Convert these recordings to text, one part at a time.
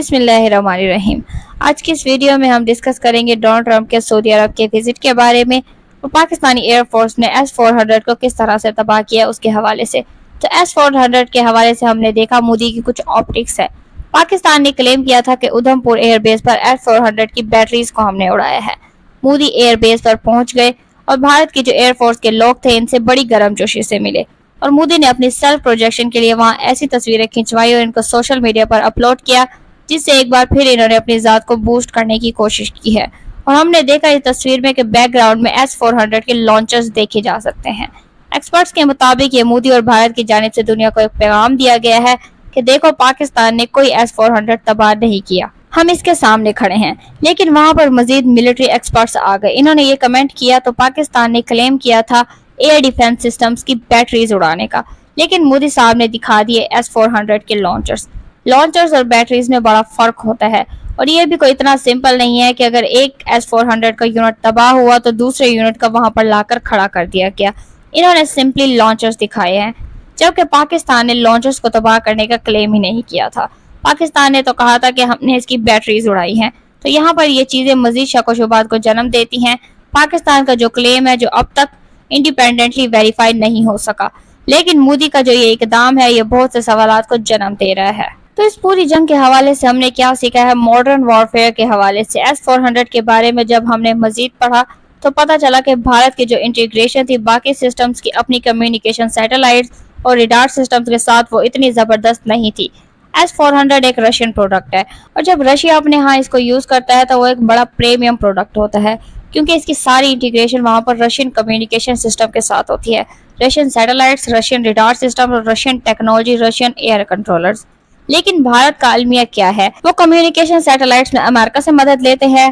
بسم اللہ الرحمن الرحیم۔ آج کی اس ویڈیو میں ہم ڈسکس کریں گے ڈونلڈ ٹرمپ کے سعودی عرب کے وزٹ کے بارے میں اور پاکستانی ایئر فورس نے S-400 کو کس طرح سے تباہ کیا اس کے حوالے سے۔ تو S-400 کے حوالے سے ہم نے دیکھا مودی کی کچھ آپٹکس ہے۔ پاکستان نے کلیم کیا تھا کہ ادھم پور ایئر بیس پر S-400 کی بیٹریز کو ہم نے اڑایا ہے۔ مودی ایئر بیس پر پہنچ گئے اور بھارت کی جو ایئر فورس کے لوگ تھے ان سے بڑی گرم جوشی سے ملے اور مودی نے اپنی سیلف پروجیکشن کے لیے وہاں ایسی تصویریں کھنچوائی اور ان کو سوشل میڈیا پر اپلوڈ کیا جس سے ایک بار پھر انہوں نے اپنی ذات کو بوسٹ کرنے کی کوشش کی ہے۔ اور ہم نے دیکھا اس تصویر میں کہ بیک گراؤنڈ میں S-400 کے لانچرز دیکھے جا سکتے ہیں۔ ایکسپرٹس کے مطابق یہ مودی اور بھارت کی جانب سے دنیا کو ایک پیغام دیا گیا ہے کہ دیکھو پاکستان نے کوئی S-400 تباہ نہیں کیا، ہم اس کے سامنے کھڑے ہیں۔ لیکن وہاں پر مزید ملٹری ایکسپرٹس آ گئے، انہوں نے یہ کمنٹ کیا تو پاکستان نے کلیم کیا تھا ایئر ڈیفنس سسٹمز کی بیٹریز اڑانے کا، لیکن مودی صاحب نے دکھا دیے S-400 کے لانچرز اور بیٹریز میں بڑا فرق ہوتا ہے اور یہ بھی کوئی اتنا سمپل نہیں ہے کہ اگر ایک S-400 کا یونٹ تباہ ہوا تو دوسرے یونٹ کا وہاں پر لا کر کھڑا کر دیا گیا۔ انہوں نے سمپلی لانچرز دکھائے ہیں، جبکہ پاکستان نے لانچرز کو تباہ کرنے کا کلیم ہی نہیں کیا تھا۔ پاکستان نے تو کہا تھا کہ ہم نے اس کی بیٹریز اڑائی ہیں، تو یہاں پر یہ چیزیں مزید شک و شبہات کو جنم دیتی ہیں۔ پاکستان کا جو کلیم ہے جو اب تک انڈیپینڈنٹلی ویریفائی نہیں ہو سکا، لیکن مودی کا جو یہ اقدام ہے یہ بہت سے سوالات کو جنم دے رہا ہے۔ تو اس پوری جنگ کے حوالے سے ہم نے کیا سیکھا ہے؟ ماڈرن وارفیئر کے حوالے سے S-400 کے بارے میں جب ہم نے مزید پڑھا تو پتہ چلا کہ بھارت کی جو انٹیگریشن تھی باقی سسٹمز کی اپنی کمیونیکیشن سیٹلائٹس اور ریڈار سسٹمز کے ساتھ وہ اتنی زبردست نہیں تھی۔ S-400 ایک رشین پروڈکٹ ہے اور جب رشیا اپنے ہاں اس کو یوز کرتا ہے تو وہ ایک بڑا پریمیم پروڈکٹ ہوتا ہے کیونکہ اس کی ساری انٹیگریشن وہاں پر رشین کمیونیکیشن سسٹم کے ساتھ ہوتی ہے، Russian satellites, Russian radar system اور Russian technology, Russian air controllers. لیکن بھارت کا المیہ کیا ہے؟ وہ کمیونیکیشن سیٹلائٹس میں امریکہ سے مدد لیتے ہیں،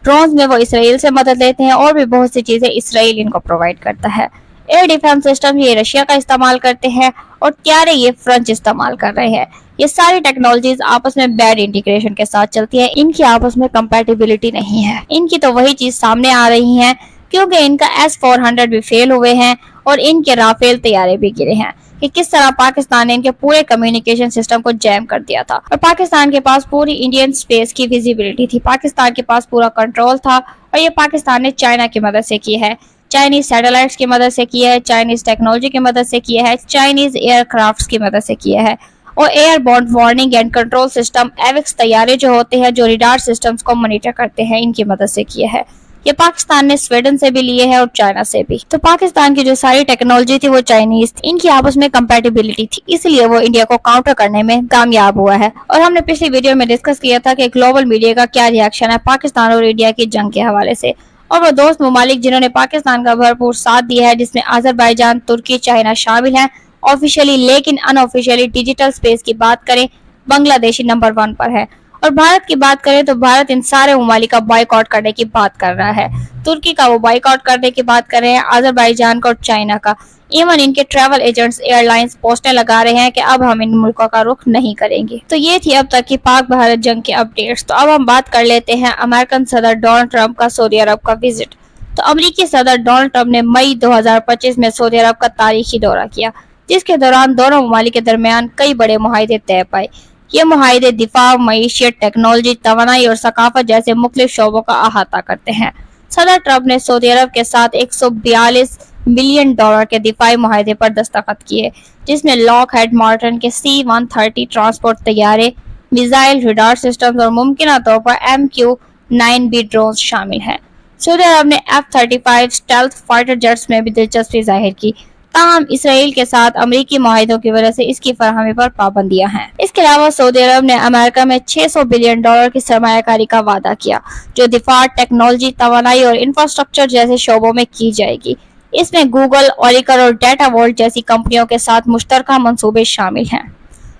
ڈرونز میں وہ اسرائیل سے مدد لیتے ہیں اور بھی بہت سی چیزیں اسرائیل ان کو پرووائڈ کرتا ہے۔ ایئر ڈیفنس سسٹم یہ رشیا کا استعمال کرتے ہیں اور طیارے یہ فرنچ استعمال کر رہے ہیں۔ یہ ساری ٹیکنالوجیز آپس میں بیڈ انٹیگریشن کے ساتھ چلتی ہیں، ان کی آپس میں کمپیٹیبلٹی نہیں ہے۔ ان کی تو وہی چیز سامنے آ رہی ہے کیونکہ ان کا S-400 بھی فیل ہوئے ہیں اور ان کے رافیل طیارے بھی گرے ہیں کہ کس طرح پاکستان نے ان کے پورے کمیونیکیشن سسٹم کو جیم کر دیا تھا اور پاکستان کے پاس پوری انڈین سپیس کی ویزیبلٹی تھی، پاکستان کے پاس پورا کنٹرول تھا اور یہ پاکستان نے چائنا کی مدد سے کی ہے، چائنیز سیٹلائٹس کی مدد سے کیا ہے، چائنیز ٹیکنالوجی کی مدد سے کیا ہے، چائنیز ایئر کرافٹس کی مدد سے کیا ہے اور airborne warning and control system ایوکس طیارے جو ہوتے ہیں جو ریڈار سسٹمز کو مانیٹر کرتے ہیں ان کی مدد سے کیا ہے۔ یہ پاکستان نے سویڈن سے بھی لیے ہیں اور چائنا سے بھی۔ تو پاکستان کی جو ساری ٹیکنالوجی تھی وہ چائنیز تھی، ان کی آپس میں کمپیٹیبلٹی تھی، اس لیے وہ انڈیا کو کاؤنٹر کرنے میں کامیاب ہوا ہے۔ اور ہم نے پچھلی ویڈیو میں ڈسکس کیا تھا کہ گلوبل میڈیا کا کیا ری ایکشن ہے پاکستان اور انڈیا کی جنگ کے حوالے سے، اور وہ دوست ممالک جنہوں نے پاکستان کا بھرپور ساتھ دیا ہے جس میں آذربائیجان، ترکی، چائنا شامل ہیں آفیشیلی، لیکن ان آفیشیلی ڈیجیٹل سپیس کی بات کریں بنگلہ دیش نمبر 1 پر ہے۔ اور بھارت کی بات کریں تو بھارت ان سارے ممالک کا بائیک آؤٹ کرنے کی بات کر رہا ہے، ترکی کا وہ بائیک آؤٹ کرنے کی بات کر رہے ہیں، آذربائیجان کا اور چائنا کا۔ ایون ان کے ٹریول ایجنٹس ایئر لائنز پوسٹیں لگا رہے ہیں کہ اب ہم ان ملکوں کا رخ نہیں کریں گے۔ تو یہ تھی اب تک کی پاک بھارت جنگ کے اپڈیٹس۔ تو اب ہم بات کر لیتے ہیں امریکن صدر ڈونلڈ ٹرمپ کا سعودی عرب کا وزٹ۔ تو امریکی صدر ڈونلڈ ٹرمپ نے مئی 2025 میں سعودی عرب کا تاریخی دورہ کیا جس کے دوران دونوں ممالک کے درمیان کئی بڑے معاہدے طے پائے۔ یہ معاہدے دفاع، معیشت، ٹیکنالوجی، توانائی اور ثقافت جیسے مختلف شعبوں کا احاطہ کرتے ہیں۔ صدر ٹرمپ نے سعودی عرب کے ساتھ $142 بلین کے دفاعی معاہدے پر دستخط کیے جس میں لاک ہیڈ مارٹن کے C-130 ٹرانسپورٹ طیارے، میزائل، ریڈار سسٹمز اور ممکنہ طور پر MQ-9B ڈرونز شامل ہیں۔ سعودی عرب نے F-35 اسٹیلتھ فائٹر جیٹس میں بھی دلچسپی ظاہر کی، تاہم اسرائیل کے ساتھ امریکی معاہدوں کی وجہ سے اس کی فراہمی پر پابندیاں ہیں۔ اس کے علاوہ سعودی عرب نے امریکہ میں $600 بلین کی سرمایہ کاری کا وعدہ کیا جو دفاع، ٹیکنالوجی، توانائی اور انفراسٹرکچر جیسے شعبوں میں کی جائے گی۔ اس میں گوگل، اوریکل اور ڈیٹا وولٹ جیسی کمپنیوں کے ساتھ مشترکہ منصوبے شامل ہیں۔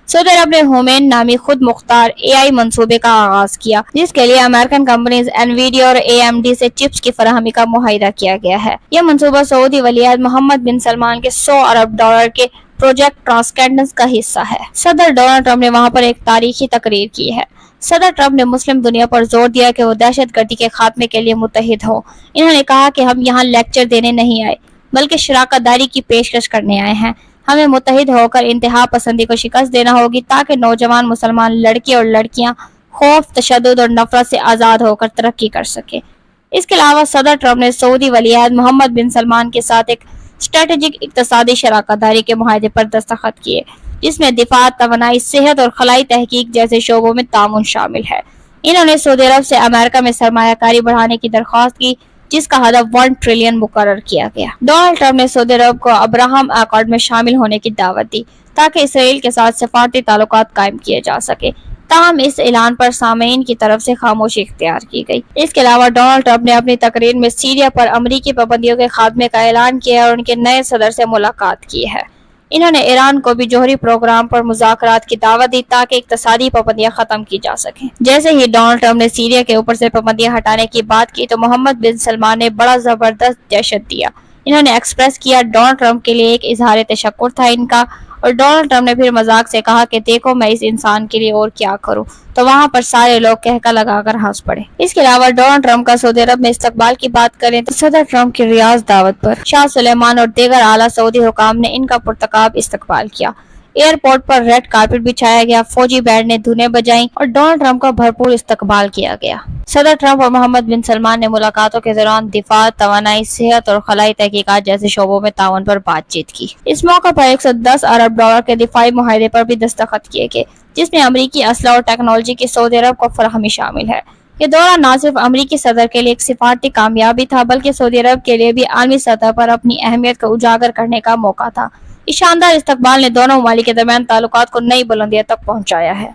سعودی عرب نے ہومین نامی خود مختار AI منصوبے کا آغاز کیا جس کے لیے امریکن کمپنیز NVIDIA اور AMD سے چپس کی فراہمی کا معاہدہ کیا گیا ہے۔ یہ منصوبہ سعودی ولی عہد محمد بن سلمان کے $100 ارب کے پروجیکٹ ٹرانسکینڈنس کا حصہ ہے۔ صدر ڈونلڈ ٹرمپ نے وہاں پر ایک تاریخی تقریر کی ہے۔ صدر ٹرمپ نے مسلم دنیا پر زور دیا کہ وہ دہشت گردی کے خاتمے کے لیے متحد ہوں۔ انہوں نے کہا کہ ہم یہاں لیکچر دینے نہیں آئے بلکہ شراکت داری کی پیشکش کرنے آئے ہیں۔ ہمیں متحد ہو کر انتہا پسندی کو شکست دینا ہوگی تاکہ نوجوان مسلمان لڑکے اور لڑکیاں خوف, तशद्दुद और नफरत से आज़ाद होकर तरक्की कर सके। इसके अलावा सदर ट्रंप ने सऊदी वलीअहद मोहम्मद बिन सलमान के साथ एक स्ट्रेटेजिक इक्तसादी शराकतदारी के मुआहदे पर दस्तखत किए, जिसमें दिफा, तवानाई, सेहत और खलाई तहकीक जैसे शोबों में तामुन शामिल है। इन्होंने सऊदी अरब से अमेरिका में सरमायाकारी बढ़ाने की दरख्वास्त की, जिसका हदफ 1 ट्रिलियन मुकर्रर किया गया। डोनाल्ड ट्रंप ने सऊदी अरब को अब्राहम अकॉर्ड में शामिल होने की दावत दी ताकि इसराइल के साथ सफारती ताल्लुकात कायम किए जा सके। ताहम इस ऐलान पर सामीन की तरफ से खामोशी इख्तियार की गई। इसके अलावा डोनाल्ड ट्रंप ने अपनी तकरीर में सीरिया पर अमरीकी पाबंदियों के खात्मे का ऐलान किया और उनके नए सदर से मुलाकात की है। इन्होंने ईरान को भी जौहरी प्रोग्राम पर मुज़ाकरात की दावत दी ताकि इक्तसादी पाबंदियां खत्म की जा सकें। जैसे ही डोनाल्ड ट्रंप ने सीरिया के ऊपर से पाबंदियां हटाने की बात की तो मोहम्मद बिन सलमान ने बड़ा जबरदस्त दहशत दिया। इन्होंने एक्सप्रेस किया डोनाल्ड ट्रंप के लिए एक इजहार तशक्कुर था इनका, और डोनाल्ड ट्रंप ने फिर मजाक से कहा कि देखो मैं इस इंसान के लिए और क्या करूं, तो वहां पर सारे लोग कहका लगाकर हंस पड़े। इसके अलावा डोनाल्ड ट्रंप का सऊदी अरब में इस्तकबाल की बात करें तो सदर ट्रंप की रियाज दावत पर शाह सुलेमान और दीगर आला सऊदी हुकाम ने इनका पुरतकाब इस्तकबाल किया। एयरपोर्ट पर रेड कारपेट बिछाया गया, फौजी बैंड ने धुनें बजाई और डोनाल्ड ट्रंप का भरपूर इस्तकबाल किया गया। सदर ट्रंप और मोहम्मद बिन सलमान ने मुलाकातों के दौरान दिफा, तवानाई, सेहत और खलाई तहकीकात जैसे शोबों में ताउन पर बातचीत की। इस मौके पर 110 अरब डॉलर के दिफाई मुआहदे पर भी दस्तखत किए गए, जिसमें अमरीकी असला और टेक्नोलॉजी की सऊदी अरब को फराहमी शामिल है। ये दौरा न सिर्फ अमरीकी सदर के लिए एक सिफारती कामयाबी था, बल्कि सऊदी अरब के लिए भी आलमी सतह पर अपनी अहमियत को उजागर करने का मौका था। इस शानदार इस्तकबाल ने दोनों ममालिक के दरमियान ताल्लुकात को नई बुलंदियों तक पहुंचाया है।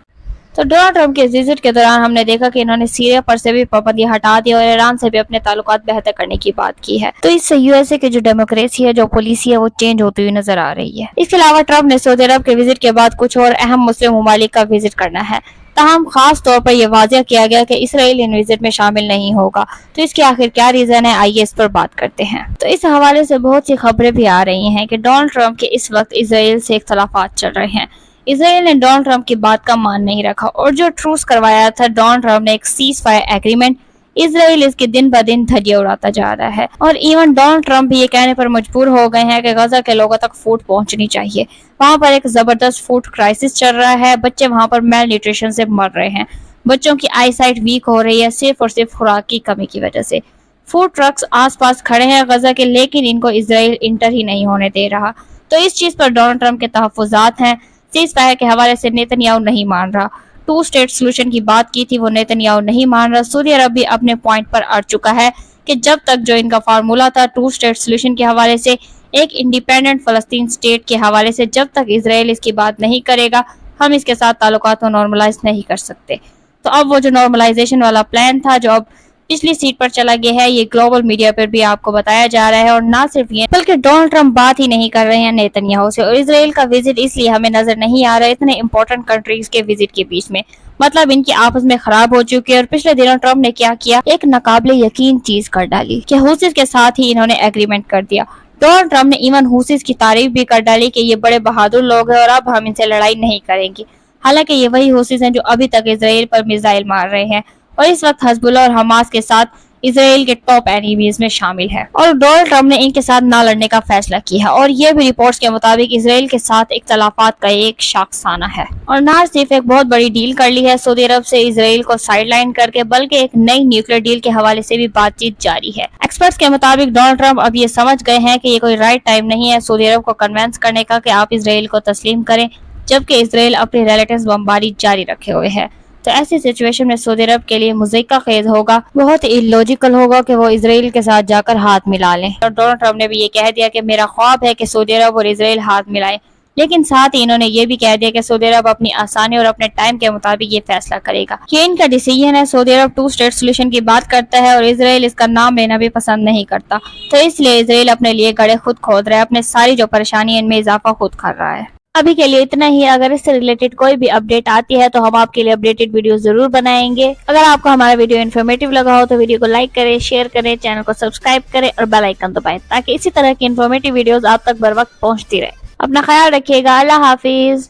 तो डोनाल्ड ट्रंप के विजिट के दौरान हमने देखा कि इन्होंने सीरिया पर से भी पाबंदियां हटा दी और ईरान से भी अपने ताल्लुकात बेहतर करने की बात की है। तो इससे यूएसए की जो डेमोक्रेसी है, जो पॉलिसी है, वो चेंज होती हुई नजर आ रही है। इसके अलावा ट्रंप ने सऊदी अरब के विजिट के बाद कुछ और अहम मुस्लिम ममालिक का विजिट करना है। ताहम खास तौर पर यह वाज़ेह किया गया कि इसराइल इन विजिट में शामिल नहीं होगा। तो इसके आखिर क्या रीजन है, आइए इस पर बात करते हैं। तो इस हवाले से बहुत सी खबरें भी आ रही हैं कि डोनाल्ड ट्रंप के इस वक्त इसराइल से इख्तलाफात चल रहे हैं। इसराइल ने डोनाल्ड ट्रंप की बात का मान नहीं रखा और जो ट्रूस करवाया था डोनाल्ड ट्रंप ने, एक सीज फायर एग्रीमेंट, इसराइल इसके दिन ब दिन धज्जियां उड़ाता जा रहा है। और इवन डोनाल्ड ट्रंप भी ये कहने पर मजबूर हो गए हैं कि गजा के लोगों तक फूड पहुंचनी चाहिए। वहां पर एक जबरदस्त फूड क्राइसिस चल रहा है, बच्चे वहां पर मेल न्यूट्रिशन से मर रहे हैं, बच्चों की आई साइट वीक हो रही है सिर्फ और सिर्फ खुराक की कमी की वजह से। फूड ट्रक्स आसपास खड़े हैं गजा के, लेकिन इनको इसराइल इंटर ही नहीं होने दे रहा। तो इस चीज पर डोनाल्ड ट्रंप के तहफ्फुज़ात हैं। सीज फायर के हवाले से नेतन्याहू नहीं मान रहा। 2 स्टेट सोल्यूशन की बात की थी, वो नेतन्याहू नहीं मान रहा। सऊदी अरब भी अपने पॉइंट पर अड़ चुका है कि जब तक जो इनका फार्मूला था 2 स्टेट सोल्यूशन के हवाले से, एक इंडिपेंडेंट फलस्तीन स्टेट के हवाले से, जब तक इसराइल इसकी बात नहीं करेगा हम इसके साथ ताल्लुकात को नॉर्मलाइज नहीं कर सकते। तो अब वो जो नॉर्मलाइजेशन वाला प्लान था, जो अब पिछली सीट पर चला गया है, ये ग्लोबल मीडिया पर भी आपको बताया जा रहा है। और ना सिर्फ ये, बल्कि डोनाल्ड ट्रंप बात ही नहीं कर रहे हैं नेतन्याहू से। और इसराइल का विजिट इसलिए हमें नजर नहीं आ रहा है इतने इंपॉर्टेंट कंट्रीज के विजिट के बीच में, मतलब इनकी आपस में खराब हो चुकी है। और पिछले दिनों ट्रंप ने क्या किया, एक नाकाबिले यकीन चीज कर डाली कि हुसीस के साथ ही इन्होंने एग्रीमेंट कर दिया। डोनाल्ड ट्रंप ने इवन हुसीस की तारीफ भी कर डाली कि ये बड़े बहादुर लोग हैं और अब हम इनसे लड़ाई नहीं करेंगे। हालांकि ये वही हुसीस हैं जो अभी तक इसराइल पर मिसाइल मार रहे हैं और इस वक्त हिजबुल्लाह और हमास के साथ इसराइल के टॉप एनिमीज में शामिल है। और डोनाल्ड ट्रंप ने इनके साथ ना लड़ने का फैसला किया और ये भी रिपोर्ट्स के मुताबिक इसराइल के साथ इख्तलाफात का एक शाखसाना है। और ना सिर्फ एक बहुत बड़ी डील कर ली है सऊदी अरब से इसराइल को साइडलाइन करके, बल्कि एक नई न्यूक्लियर डील के हवाले से भी बातचीत जारी है। एक्सपर्ट्स के मुताबिक डोनाल्ड ट्रंप अब ये समझ गए हैं कि ये कोई राइट टाइम नहीं है सऊदी अरब को कन्विंस करने का कि आप इसराइल को तस्लीम करें, जबकि इसराइल अपनी रिलेटिव्स बमबारी जारी रखे हुए है। तो ऐसी सिचुएशन में सऊदी अरब के लिए मुज़क्का खेज होगा, बहुत इलॉजिकल होगा कि वो इसराइल के साथ जाकर हाथ मिला लें। और डोनाल्ड ट्रंप ने भी ये कह दिया कि मेरा ख्वाब है कि सऊदी अरब और इसराइल हाथ मिलाएं, लेकिन साथ ही इन्होंने ये भी कह दिया कि सऊदी अरब अपनी आसानी और अपने टाइम के मुताबिक ये फैसला करेगा। ये इनका डिसीजन है। सऊदी अरब 2 स्टेट सोल्यूशन की बात करता है और इसराइल इसका नाम लेना भी पसंद नहीं करता। तो इसलिए इसराइल अपने लिए गड़े खुद खोद रहा है, अपने सारी जो परेशानी इनमें इजाफा खुद कर रहा है। अभी के लिए इतना ही। अगर इससे रिलेटेड कोई भी अपडेट आती है तो हम आपके लिए अपडेटेड वीडियो जरूर बनाएंगे। अगर आपको हमारा वीडियो इन्फॉर्मेटिव लगा हो तो वीडियो को लाइक करें, शेयर करें, चैनल को सब्सक्राइब करें और बेल आइकन दबाएं ताकि इसी तरह की इन्फॉर्मेटिव वीडियोस आप तक बर वक्त पहुंचती रहे। अपना ख्याल रखिएगा। अल्लाह हाफिज।